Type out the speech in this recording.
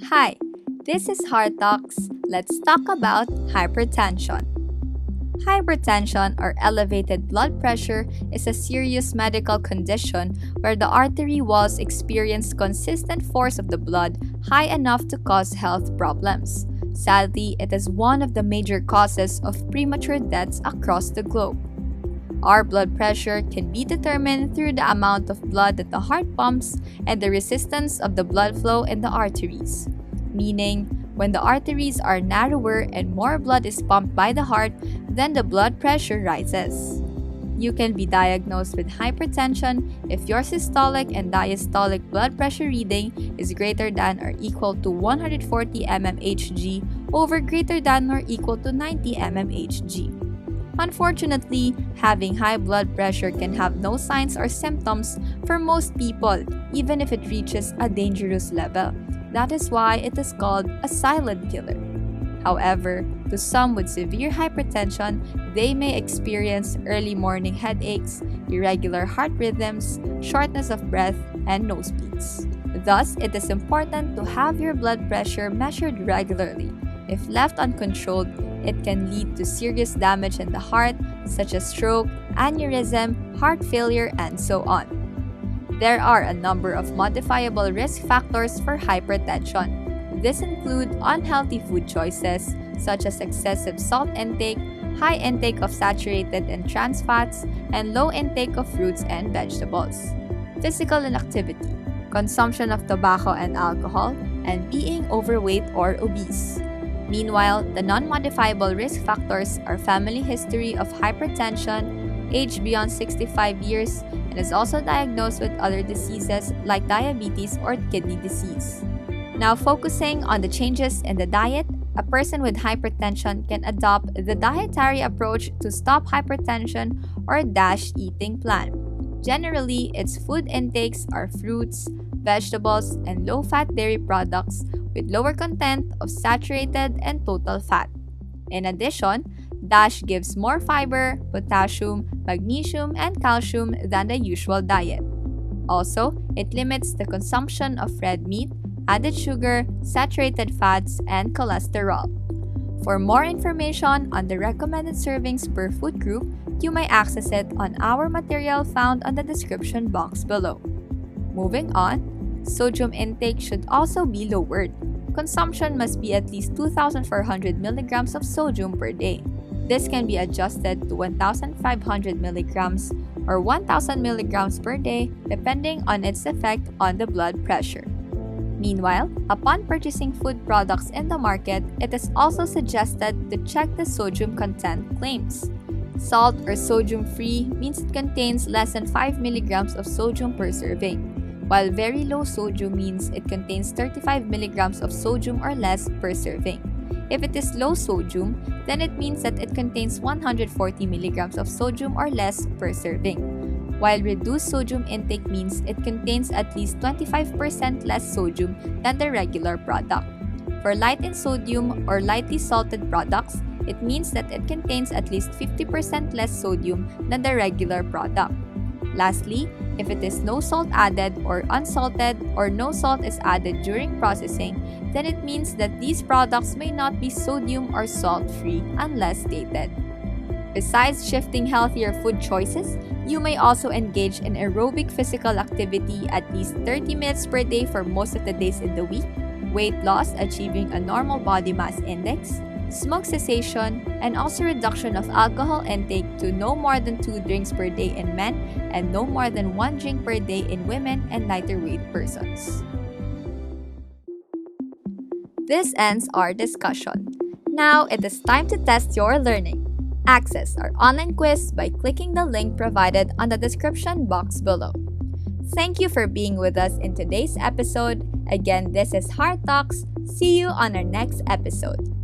Hi, this is HearTalks. Let's talk about hypertension. Hypertension, or elevated blood pressure, is a serious medical condition where the artery walls experience consistent force of the blood high enough to cause health problems. Sadly, it is one of the major causes of premature deaths across the globe. Our blood pressure can be determined through the amount of blood that the heart pumps and the resistance of the blood flow in the arteries. Meaning, when the arteries are narrower and more blood is pumped by the heart, then the blood pressure rises. You can be diagnosed with hypertension if your systolic and diastolic blood pressure reading is greater than or equal to 140 mmHg over greater than or equal to 90 mmHg. Unfortunately, having high blood pressure can have no signs or symptoms for most people, even if it reaches a dangerous level. That is why it is called a silent killer. However, to some with severe hypertension, they may experience early morning headaches, irregular heart rhythms, shortness of breath, and nosebleeds. Thus, it is important to have your blood pressure measured regularly. If left uncontrolled, it can lead to serious damage in the heart, such as stroke, aneurysm, heart failure, and so on. There are a number of modifiable risk factors for hypertension. These include unhealthy food choices, such as excessive salt intake, high intake of saturated and trans fats, and low intake of fruits and vegetables. Physical inactivity, consumption of tobacco and alcohol, and being overweight or obese. Meanwhile, the non-modifiable risk factors are family history of hypertension, age beyond 65 years, and is also diagnosed with other diseases like diabetes or kidney disease. Now, focusing on the changes in the diet, a person with hypertension can adopt the dietary approach to stop hypertension or DASH eating plan. Generally, its food intakes are fruits, vegetables, and low-fat dairy products with lower content of saturated and total fat. In addition, DASH gives more fiber, potassium, magnesium, and calcium than the usual diet. Also, it limits the consumption of red meat, added sugar, saturated fats, and cholesterol. For more information on the recommended servings per food group, you may access it on our material found on the description box below. Moving on, sodium intake should also be lowered. Consumption must be at least 2,400 milligrams of sodium per day. This can be adjusted to 1,500 milligrams or 1,000 milligrams per day depending on its effect on the blood pressure. Meanwhile, upon purchasing food products in the market, it is also suggested to check the sodium content claims. Salt or sodium-free means it contains less than 5 milligrams of sodium per serving, while very low sodium means it contains 35 milligrams of sodium or less per serving. If it is low sodium, then it means that it contains 140 milligrams of sodium or less per serving, while reduced sodium intake means it contains at least 25% less sodium than the regular product. For light in sodium or lightly salted products, it means that it contains at least 50% less sodium than the regular product. Lastly, if it is no salt added or unsalted or no salt is added during processing, then it means that these products may not be sodium or salt-free unless stated. Besides shifting healthier food choices, you may also engage in aerobic physical activity at least 30 minutes per day for most of the days in the week, weight loss achieving a normal body mass index, smoke cessation, and also reduction of alcohol intake to no more than 2 drinks per day in men and no more than 1 drink per day in women and lighter weight persons. This ends our discussion. Now it is time to test your learning. Access our online quiz by clicking the link provided on the description box below. Thank you for being with us in today's episode. Again, this is HearTalks. See you on our next episode.